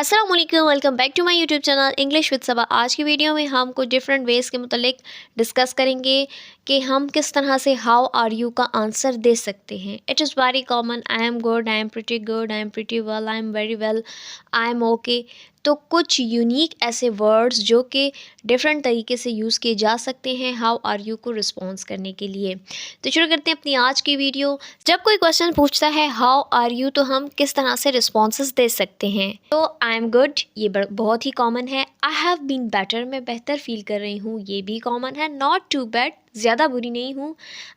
अस्सलाम वालेकुम, welcome back to my YouTube channel English with Saba. आज की वीडियो में हम कुछ डिफरेंट वेज़ के मुतालिक डिस्कस करेंगे कि हम किस तरह से हाउ आर यू का आंसर दे सकते हैं। It is very common, I am good, I am pretty good, I am pretty well, I am very well, I am okay. तो कुछ यूनिक ऐसे वर्ड्स जो कि डिफरेंट तरीके से यूज़ किए जा सकते हैं हाउ आर यू को रिस्पॉन्स करने के लिए। तो शुरू करते हैं अपनी आज की वीडियो। जब कोई क्वेश्चन पूछता है हाउ आर यू तो हम किस तरह से रिस्पॉन्सेस दे सकते हैं। तो आई एम गुड, ये बहुत ही कॉमन है। आई हैव बीन बेटर, मैं बेहतर फील कर रही हूँ, ये भी कॉमन है। नॉट टू बैड, ज़्यादा बुरी नहीं हूँ।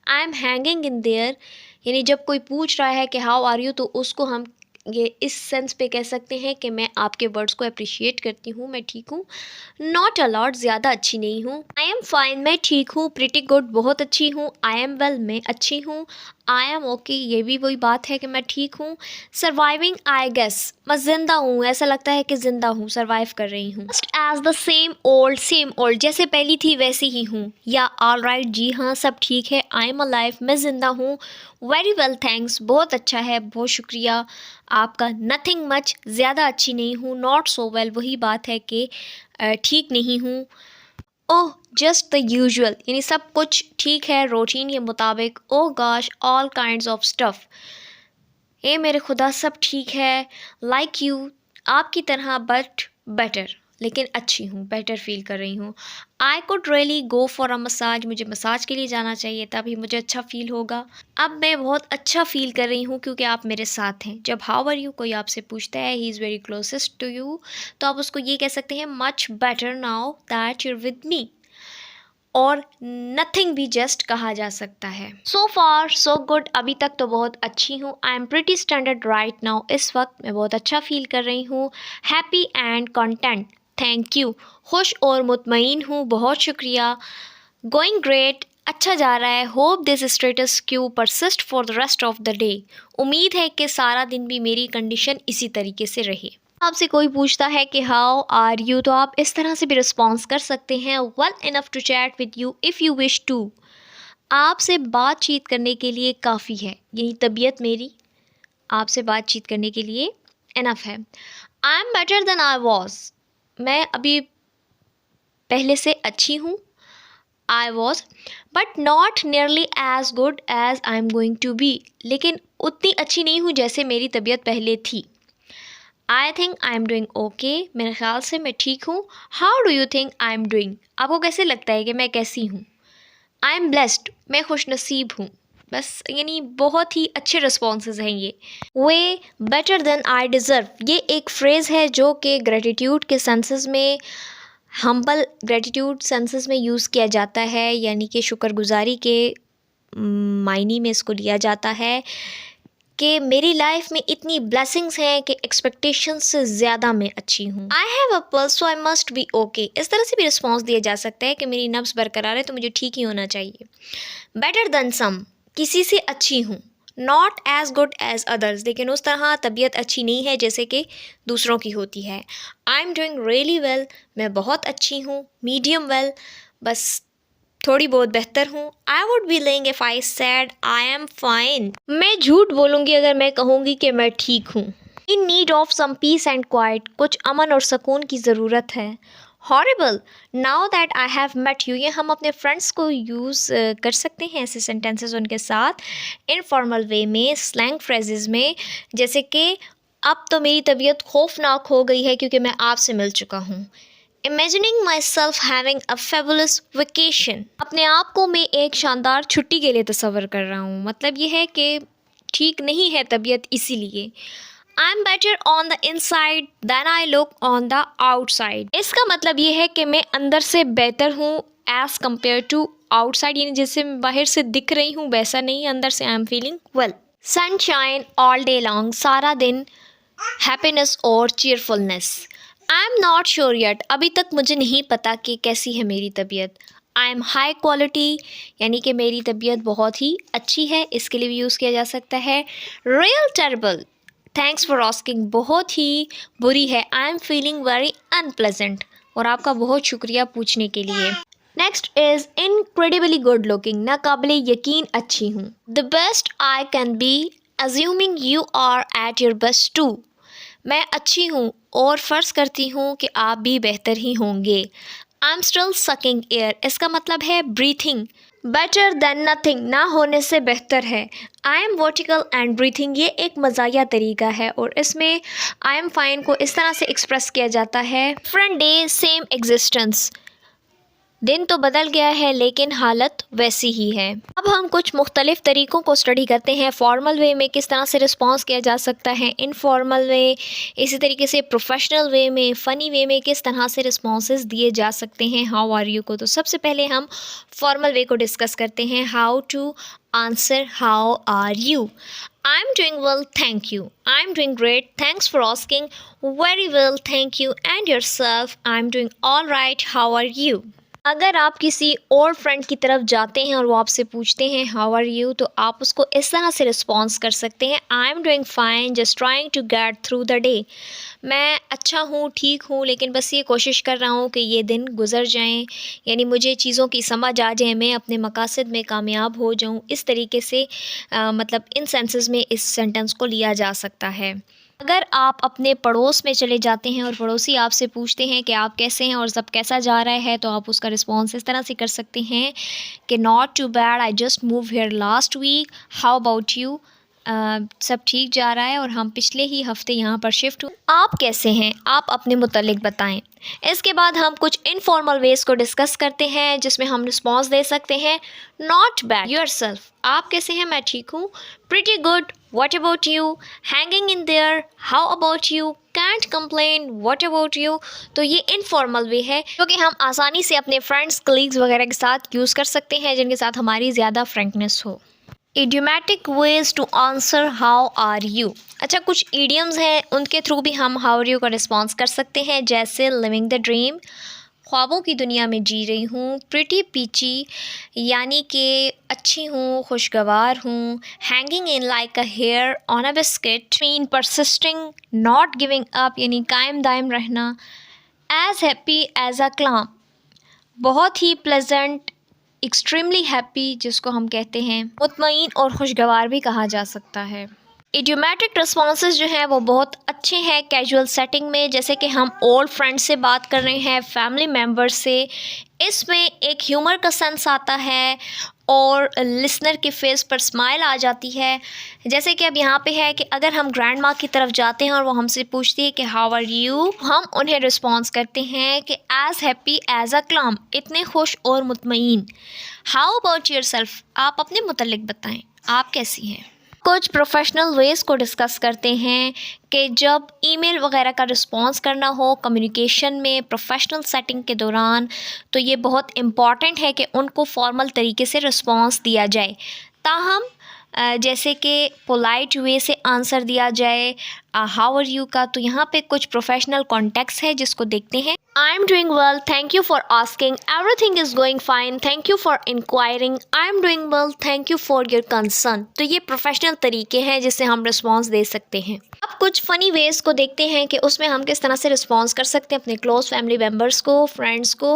I am hanging in there, यानी जब कोई पूछ रहा है कि हाउ आर यू तो उसको हम ये इस सेंस पे कह सकते हैं कि मैं आपके वर्ड्स को अप्रिशिएट करती हूँ, मैं ठीक हूँ। नॉट अलॉट, ज़्यादा अच्छी नहीं हूँ। आई एम फाइन, मैं ठीक हूँ। प्रिटी गुड, बहुत अच्छी हूँ। आई एम वेल, मैं अच्छी हूँ। आई एम ओके, ये भी वही बात है कि मैं ठीक हूँ। सर्वाइविंग, आई गेस, मैं ज़िंदा हूँ, ऐसा लगता है कि ज़िंदा हूँ, सर्वाइव कर रही हूँ। Just as the same old, जैसे पहली थी वैसी ही हूँ। या ऑल राइट, जी हाँ सब ठीक है। आई एम अलाइव, मैं ज़िंदा हूँ। वेरी वेल थैंक्स, बहुत अच्छा है, बहुत शुक्रिया आपका। नथिंग मच, ज़्यादा अच्छी नहीं हूँ। नॉट सो वेल, वही बात है कि ठीक नहीं हूँ। ओह जस्ट द यूजुअल, यानी सब कुछ ठीक है रूटीन के मुताबिक। Oh gosh, all kinds of stuff, ए मेरे खुदा सब ठीक है। लाइक यू, आपकी तरह, बट बेटर, लेकिन अच्छी हूँ, बेटर फील कर रही हूँ। I could really go for a massage, मुझे मसाज के लिए जाना चाहिए, तभी मुझे अच्छा फील होगा। अब मैं बहुत अच्छा फील कर रही हूँ क्योंकि आप मेरे साथ हैं। जब हाउ आर यू कोई आपसे पूछता है he is very closest to you, तो आप उसको ये कह सकते हैं much better now that you're with me. और नथिंग भी जस्ट कहा जा सकता है। सो फार सो गुड, अभी तक तो बहुत अच्छी हूँ। I am pretty standard right now, इस वक्त मैं बहुत अच्छा फील कर रही हूँ। Happy and content, thank you, खुश और मुतमईन हूँ, बहुत शुक्रिया। गोइंग ग्रेट, अच्छा जा रहा है। Hope this status Q persist for the rest of the day, उम्मीद है कि सारा दिन भी मेरी कंडीशन इसी तरीके से रहे। आपसे कोई पूछता है कि हाउ आर यू तो आप इस तरह से भी रिस्पॉन्स कर सकते हैं। Well enough to chat with you if you wish to, आपसे बातचीत करने के लिए काफ़ी है, यही तबीयत मेरी आपसे बातचीत करने के लिए इनफ है। I am better than I was, मैं अभी पहले से अच्छी हूँ। I was but not nearly as good as I am going to be, लेकिन उतनी अच्छी नहीं हूँ जैसे मेरी तबीयत पहले थी। I think I am doing okay, मेरे ख्याल से मैं ठीक हूँ। How do you think I am doing, आपको कैसे लगता है कि मैं कैसी हूँ। आई एम ब्लेस्ड, मैं खुशनसीब हूँ। बस यानी बहुत ही अच्छे रिस्पॉन्सेज हैं ये। Way better than I deserve, ये एक फ्रेज़ है जो कि ग्रेटिट्यूड के सेंसेस में, हम्बल ग्रेटिट्यूड सेंसेस में यूज़ किया जाता है, यानी कि शुक्रगुजारी के मायने में इसको लिया जाता है कि मेरी लाइफ में इतनी ब्लेसिंग्स हैं कि एक्सपेक्टेशंस से ज़्यादा मैं अच्छी हूँ। I have a pulse so I must be okay, इस तरह से भी रिस्पॉन्स दिया जा सकता है कि मेरी नब्ज़ बरकरार है तो मुझे ठीक ही होना चाहिए। बेटर देन सम, किसी से अच्छी हूँ। Not as good as others, लेकिन उस तरह तबीयत अच्छी नहीं है जैसे कि दूसरों की होती है। I am doing really well, मैं बहुत अच्छी हूँ। मीडियम वेल, बस थोड़ी बहुत बेहतर हूँ। I would be laying if I sad I am fine, मैं झूठ बोलूँगी अगर मैं कहूँगी कि मैं ठीक हूँ। In need of some peace and quiet, कुछ अमन और सुकून की ज़रूरत है। Horrible, now that I have met you, ये हम अपने फ्रेंड्स को यूज़ कर सकते हैं ऐसे सेंटेंसेस उनके साथ इनफॉर्मल वे में, स्लैंग फ्रेजेस में, जैसे कि अब तो मेरी तबीयत खौफनाक हो गई है क्योंकि मैं आपसे मिल चुका हूँ। Imagining my self having a fabulous vacation, अपने आप को मैं एक शानदार छुट्टी के लिए तस्वर कर रहा हूँ। मतलब ये है कि ठीक नहीं है तबीयत, इसीलिए। I am better on the inside than I look on the outside, इसका मतलब ये है कि मैं अंदर से बेहतर हूँ एज़ कम्पेयर टू आउटसाइड, यानी जैसे मैं बाहर से दिख रही हूँ वैसा नहीं, अंदर से आई am feeling well. Sunshine all day long, सारा दिन हैप्पीनेस और cheerfulness. I am not sure yet, अभी तक मुझे नहीं पता कि कैसी है मेरी तबीयत। आई एम हाई क्वालिटी, यानी कि मेरी तबीयत बहुत ही अच्छी है, इसके लिए भी यूज़ किया जा सकता है। Real terrible, thanks for asking, बहुत ही बुरी है। I am feeling very unpleasant, और आपका बहुत शुक्रिया पूछने के लिए। Next is incredibly good looking, नाकाबिले यकीन अच्छी हूँ। The best I can be assuming you are at your best too, मैं अच्छी हूँ और फ़र्ज़ करती हूँ कि आप भी बेहतर ही होंगे। I am still sucking air, इसका मतलब है ब्रीथिंग। बेटर देन नथिंग, ना होने से बेहतर है। I M vertical and breathing, ये एक मज़ाहिया तरीका है और इसमें आई एम फाइन को इस तरह से एक्सप्रेस किया जाता है, डिफरेंट डे सेम एग्जिस्टेंस, दिन तो बदल गया है लेकिन हालत वैसी ही है। अब हम कुछ मुख्तलिफ तरीक़ों को स्टडी करते हैं। फॉर्मल वे में किस तरह से रिस्पॉन्स किया जा सकता है, इनफॉर्मल वे, इसी तरीके से प्रोफेशनल वे में, फ़नी वे में किस तरह से रिस्पॉन्सेस दिए जा सकते हैं हाउ आर यू को। तो सबसे पहले हम फॉर्मल वे को डिस्कस करते हैं। How to answer how are you. I am doing well thank you, I am doing great thanks for asking, very well thank you and yourself, I am doing all right how are you. अगर आप किसी और friend की तरफ जाते हैं और वो आपसे पूछते हैं हाउ आर यू, तो आप उसको इस तरह से रिस्पॉन्स कर सकते हैं, I am doing fine just trying to get through the day. मैं अच्छा हूँ, ठीक हूँ, लेकिन बस ये कोशिश कर रहा हूँ कि ये दिन गुजर जाएं, यानी मुझे चीज़ों की समझ आ जाए, मैं अपने मकासद में कामयाब हो जाऊँ। इस तरीके से मतलब इन सेंसेस में इस सेंटेंस को लिया जा सकता है। अगर आप अपने पड़ोस में चले जाते हैं और पड़ोसी आपसे पूछते हैं कि आप कैसे हैं और सब कैसा जा रहा है, तो आप उसका रिस्पॉन्स इस तरह से कर सकते हैं कि not too bad, I just move here last week, how about you, सब ठीक जा रहा है और हम पिछले ही हफ्ते यहाँ पर शिफ्ट हुए, आप कैसे हैं, आप अपने मुतालिक बताएं। इसके बाद हम कुछ इनफॉर्मल वेज को डिस्कस करते हैं जिसमें हम रिस्पॉन्स दे सकते हैं। नॉट बैड, योरसेल्फ, आप कैसे हैं, मैं ठीक हूँ। Pretty good, what about you, hanging in there, how about you, can't complain, what about you. तो ये इनफॉर्मल वे है जो कि हम आसानी से अपने फ्रेंड्स, कलीग्स वगैरह के साथ यूज़ कर सकते हैं जिनके साथ हमारी ज़्यादा फ्रेंकनेस हो। Idiomatic ways to answer how are you. अच्छा, कुछ ईडियम्स हैं उनके थ्रू भी हम हाउ आर यू का रिस्पॉन्स कर सकते हैं, जैसे लिविंग द ड्रीम, ख्वाबों की दुनिया में जी रही हूँ। प्रिटी पीची, यानी कि अच्छी हूँ, खुशगवार हूँ। Hanging in like a hair on a biscuit, mean persisting, not giving up, यानी कायम दायम रहना। As happy as a clam, बहुत ही प्लेजेंट, एक्सट्रीमली हैप्पी, जिसको हम कहते हैं मुतमईन और खुशगवार भी कहा जा सकता है। इडियोमैटिक रिस्पॉन्सेज जो हैं वो बहुत अच्छे हैं कैजुअल सेटिंग में, जैसे कि हम ओल्ड फ्रेंड से बात कर रहे हैं, फैमिली मेम्बर्स से। इसमें एक ह्यूमर का सेंस आता है और लिसनर के फेस पर स्माइल आ जाती है। जैसे कि अब यहाँ पे है कि अगर हम ग्रैंड माँ की तरफ जाते हैं और वो हमसे पूछती है कि हाउ आर यू, हम उन्हें रिस्पॉन्स करते हैं कि as happy as a claim, इतने खुश और मुतमईन। हाउ अबाउट योरसेल्फ, आप अपने मुतल्लिक बताएं, आप कैसी हैं। कुछ प्रोफेशनल वेज को डिस्कस करते हैं कि जब ईमेल वगैरह का रिस्पॉन्स करना हो कम्युनिकेशन में प्रोफेशनल सेटिंग के दौरान, तो ये बहुत इम्पॉर्टेंट है कि उनको फॉर्मल तरीके से रिस्पॉन्स दिया जाए। ताहम जैसे कि पोलाइट वे से आंसर दिया जाए हाउ आर यू का, तो यहाँ पे कुछ प्रोफेशनल कॉन्टेक्स्ट है जिसको देखते हैं। I am doing well, thank you for asking, everything is going fine, thank you for enquiring, I am doing well, thank you for your concern. तो ये प्रोफेशनल तरीके हैं जिससे हम रिस्पॉन्स दे सकते हैं। अब कुछ फ़नी वेज़ को देखते हैं कि उसमें हम किस तरह से रिस्पॉन्स कर सकते हैं अपने क्लोज़ फैमिली मेम्बर्स को, फ्रेंड्स को।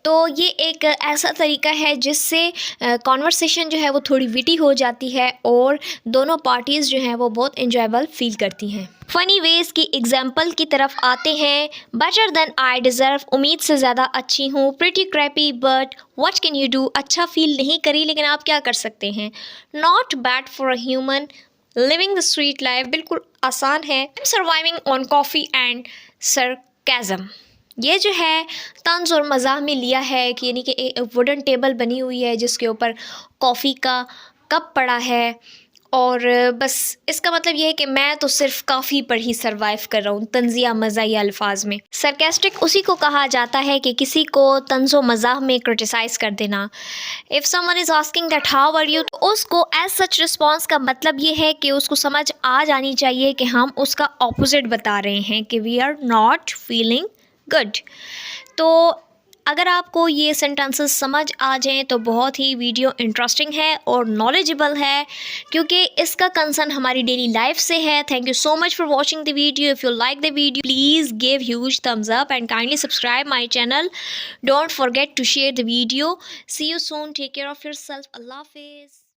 तो ये एक ऐसा तरीका है जिससे कॉन्वर्सेशन जो है वो थोड़ी विटी हो जाती है और दोनों पार्टीज़ जो हैं वो बहुत इंजॉयबल फील करती हैं। फ़नी वेज़ की एग्जांपल की तरफ आते हैं। बेटर देन आई डिज़र्व, उम्मीद से ज़्यादा अच्छी हूँ। Pretty crappy but what can you do, अच्छा फील नहीं करी लेकिन आप क्या कर सकते हैं। Not bad for a human, living the sweet life, बिल्कुल आसान है। Surviving on coffee and sarcasm, ये जो है तंज और मज़ाह में लिया है कि यानी कि एक वुडन टेबल बनी हुई है जिसके ऊपर कॉफ़ी का कप पड़ा है और बस इसका मतलब ये है कि मैं तो सिर्फ काफ़ी पर ही सरवाइव कर रहा हूँ, तंज़िया मज़ाहिया अल्फाज में। सरकास्टिक उसी को कहा जाता है कि किसी को तंज़ो मज़ाह में क्रिटिसाइज़ कर देना। If someone is asking that how are you, तो उसको एज सच रिस्पॉन्स का मतलब ये है कि उसको समझ आ जानी चाहिए कि हम उसका ऑपोजिट बता रहे हैं कि we are not feeling good. तो अगर आपको ये सेंटेंसेस समझ आ जाएं तो बहुत ही वीडियो इंटरेस्टिंग है और नॉलेजेबल है क्योंकि इसका कंसर्न हमारी डेली लाइफ से है। Thank you so much for watching the video. If you like the video please give huge thumbs up and kindly subscribe my channel. Don't forget to share the video. See you soon, take care of yourself, अल्लाह हाफिज़।